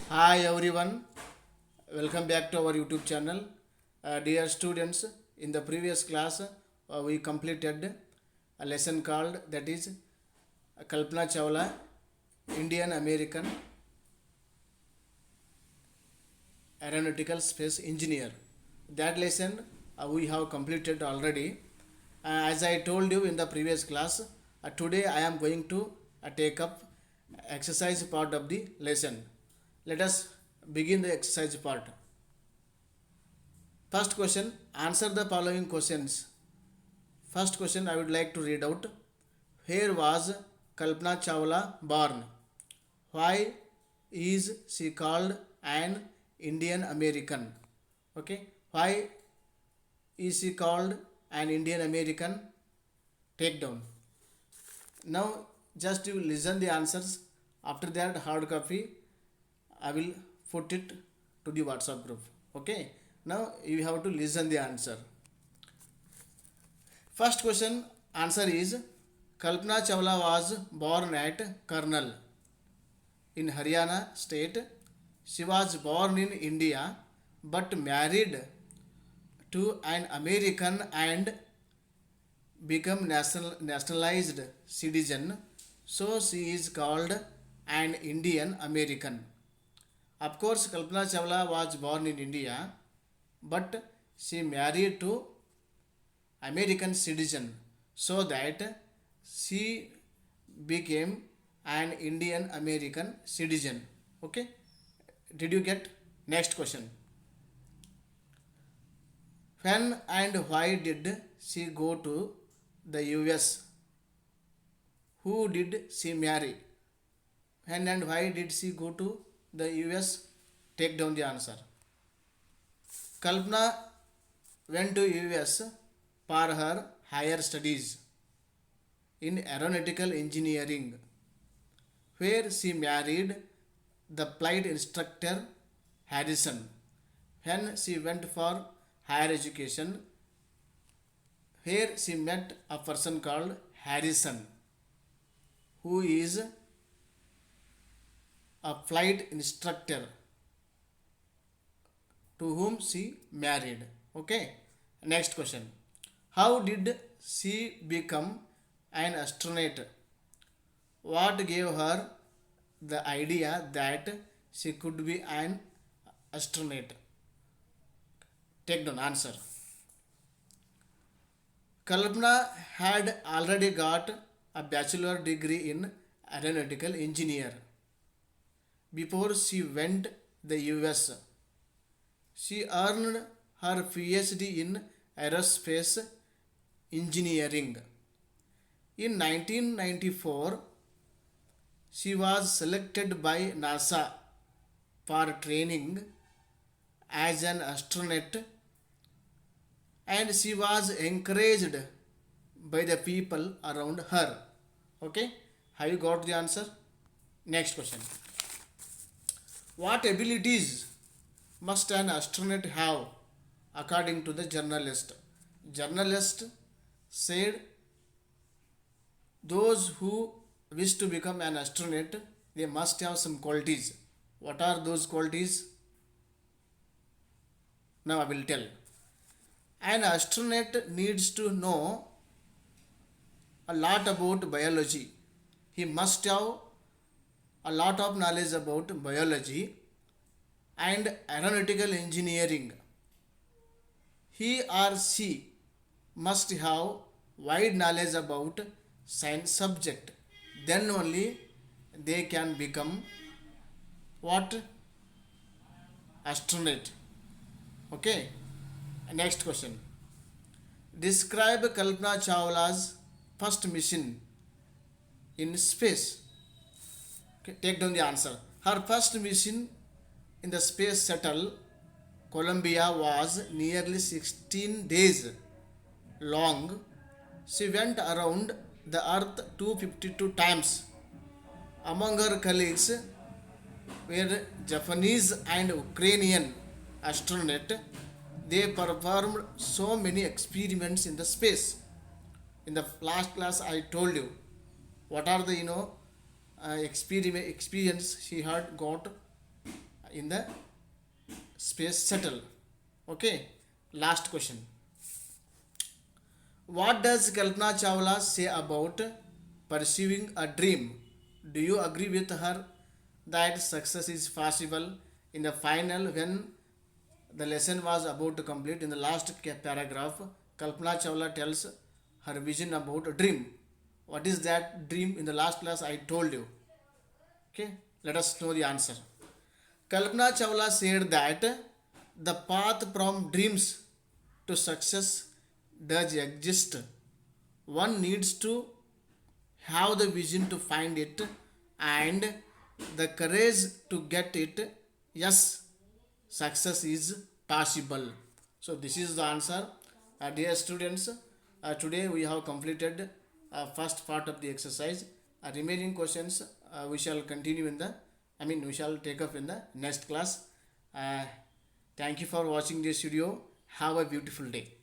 Hi everyone, welcome back to our YouTube channel. Dear students, in the previous class we completed a lesson called that is Kalpana Chawla, Indian American Aeronautical Space Engineer. That lesson we have completed already. As I told you in the previous class, today I am going to take up exercise part of the lesson. Let us begin the exercise part. First question, answer the following questions. First question I would like to read out. Where was Kalpana Chawla born? Why is she called an Indian American? Okay. Why is she called an Indian American? Take down. Now just you listen the answers. After that hard copy I will put it to the WhatsApp group. Okay. Now you have to listen the answer. First question answer is Kalpana Chawla was born at Karnal in Haryana state. She was born in India but married to an American and become nationalized citizen. So she is called an Indian American. Of course, Kalpana Chawla was born in India, but she married to American citizen, so that she became an Indian American citizen. Okay, did you get? Next question. When and why did she go to the US? Who did she marry? When and why did she go to the US? Take down the answer. Kalpana went to US for her higher studies in aeronautical engineering, where she married the flight instructor Harrison. When she went for higher education, here she met a person called Harrison, who is a flight instructor to whom she married. Okay. Next question. How did she become an astronaut? What gave her the idea that she could be an astronaut? Take down answer. Kalpana had already got a bachelor degree in aeronautical engineer before she went the US. She earned her PhD in aerospace engineering. In 1994, she was selected by NASA for training as an astronaut, and she was encouraged by the people around her. Okay, have you got the answer? Next question. What abilities must an astronaut have according to the journalist? Journalist said those who wish to become an astronaut, they must have some qualities. What are those qualities? Now I will tell. An astronaut needs to know a lot about biology. He must have a lot of knowledge about biology and aeronautical engineering. He or she must have wide knowledge about science subject. Then only they can become what? Astronaut. Okay. Next question. Describe Kalpana Chawla's first mission in space. Okay, take down the answer. Her first mission in the space shuttle Columbia was nearly 16 days long. She went around the earth 252 times. Among her colleagues were Japanese and Ukrainian astronauts. They performed so many experiments in the space. In the last class, I told you what are the experience she had got in the space shuttle. Okay, last question. What does Kalpana Chawla say about pursuing a dream? Do you agree with her that success is possible? In the final, when the lesson was about to complete, in the last paragraph, Kalpana Chawla tells her vision about a dream. What is that dream? In the last class, I told you. Okay, let us know the answer. Kalpana Chawla said that the path from dreams to success does exist. One needs to have the vision to find it and the courage to get it. Yes, success is possible. So, this is the answer. Dear students, today we have completed first part of the exercise. Remaining questions we shall continue in the, we shall take up in the next class. Uh, Thank you for watching this video. Have a beautiful day.